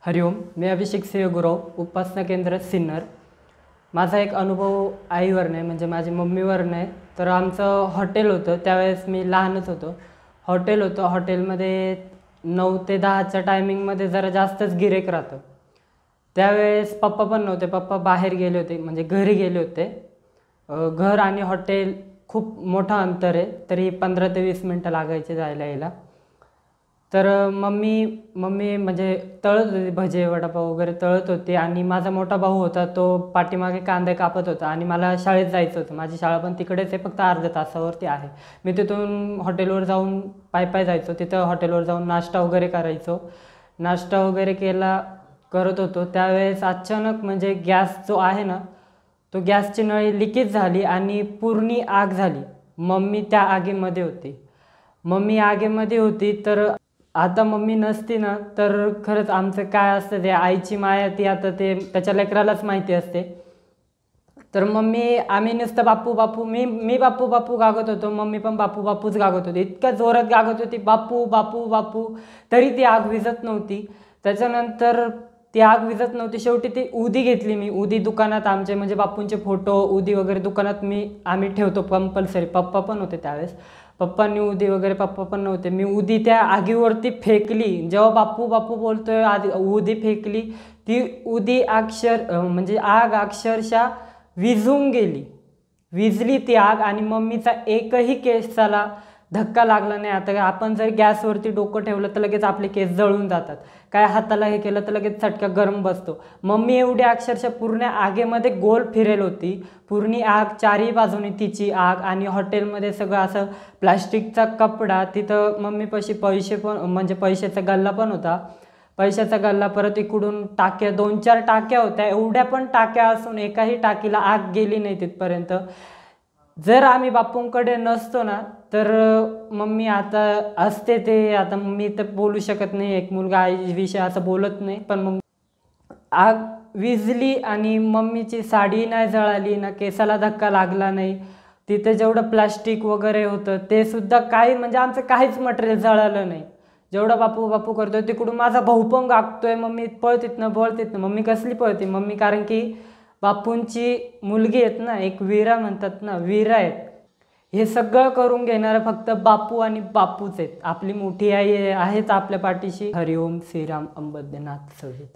हरिओम, मी अभिषेक सिंह उपासना केंद्र सिन्नर। माझा एक अनुभव आईवर नाही, म्हणजे माझी मम्मीवर नाही। तर आमचं हॉटेल होतं, त्यावेळेस मी लहानच होतो। हॉटेल होतं, हॉटेलमध्ये 9 ते 10च्या टायमिंगमध्ये जरा जास्तच गिऱ्हाईक राहतं। त्यावेळेस पप्पा पण नव्हते, पप्पा बाहेर गेले होते, म्हणजे घरी गेले होते। घर आणि हॉटेल खूप मोठं अंतर आहे, तरी 15 ते 20 मिनटं लागायचे जायला यायला। तर मम्मी म्हणजे तळत होती, भजे वडापाव वगैरे तळत होती। आणि माझा मोठा भाऊ होता, तो पाठीमागे कांदे कापत होता। आणि मला शाळेत जायचं होतं, माझी शाळा पण तिकडेच आहे, फक्त अर्ध्या तासावरती आहे। मी तिथून हॉटेलवर जाऊन पायी जायचो। तिथं हॉटेलवर जाऊन नाश्ता वगैरे करायचो। नाश्ता वगैरे करत होतो, त्यावेळेस अचानक म्हणजे गॅस जो आहे ना, तो गॅसची नळी लिकेज झाली आणि पूर्ण आग झाली। मम्मी त्या आगीमध्ये होती। तर आता मम्मी नसती ना, तर खरंच आमचं काय असतं, ते आईची माया ती आता ते त्याच्या लेकरालाच माहिती असते। तर आम्ही नुसतं बापू बापू, मी बापू बापू गागत होतो, मम्मी पण बापू बापूच गागत होती। इतक्या जोरात गागत होती, बापू बापू बापू, तरी ती आग विझत नव्हती। त्याच्यानंतर ती आग विझत नव्हती, शेवटी ती उदी घेतली मी। उदी दुकानात आमचे म्हणजे बापूंचे फोटो, उदी वगैरे दुकानात आम्ही ठेवतो कंपल्सरी। पप्पा पण होते त्यावेळेस, पप्पांनी उदी वगैरे, पप्पा पण नव्हते। मी उदी त्या आगीवरती फेकली। जेव्हा बापू बापू बोलतोय, उदी फेकली, ती उदी म्हणजे आग अक्षरशः विझून गेली, विझली ती आग। आणि मम्मीचा एकही केसाला धक्का लागला नाही। आता आपण जर गॅसवरती डोकं ठेवलं तर लगेच आपले केस जळून जातात, काय हाताला हे केलं तर लगेच चटका गरम बसतो। मम्मी एवढी अक्षरशः पूर्ण आगीमध्ये गोल फिरेल होती, पूर्ण आग, चारही बाजूनी तिची आग। आणि हॉटेलमध्ये सगळं असं प्लास्टिकचा कपडा, तिथं मम्मीपाशी पैसे पण, म्हणजे पैशाचा गल्ला पण होता, पैशाचा गल्ला। परत इकडून टाक्या, 2-4 टाक्या होत्या, एवढ्या पण टाक्या असून एकाही टाकीला आग गेली नाही तिथपर्यंत। जर आम्ही बापूंकडे नसतो ना, तर मम्मी आता असते, ते आता मी तर बोलू शकत नाही, एक मुलगा आईविषयी असं बोलत नाही। पण मग आग विझली आणि मम्मीची साडी नाही जळाली ना, केसाला धक्का लागला नाही। तिथे जेवढं प्लास्टिक वगैरे होतं ते सुद्धा काही, म्हणजे आमचं काहीच मटेरियल जळालं नाही। जेवढं बापू बापू करतोय, तिकडून माझा भाऊ पण गागतोय, मम्मी पळतीत ना बोलतीत ना। मम्मी कसली पळते मम्मी, कारण की बापूंची मुलगी आहेत ना, एक वीरा म्हणतात ना, वीरा आहेत। हे सगळं करून घेणारं फक्त बापू आणि बापूच आहेत। आपली मोठी आई आहेच आपल्या पाठीशी। हरिओम श्रीराम अंबध्यनाथ सहित।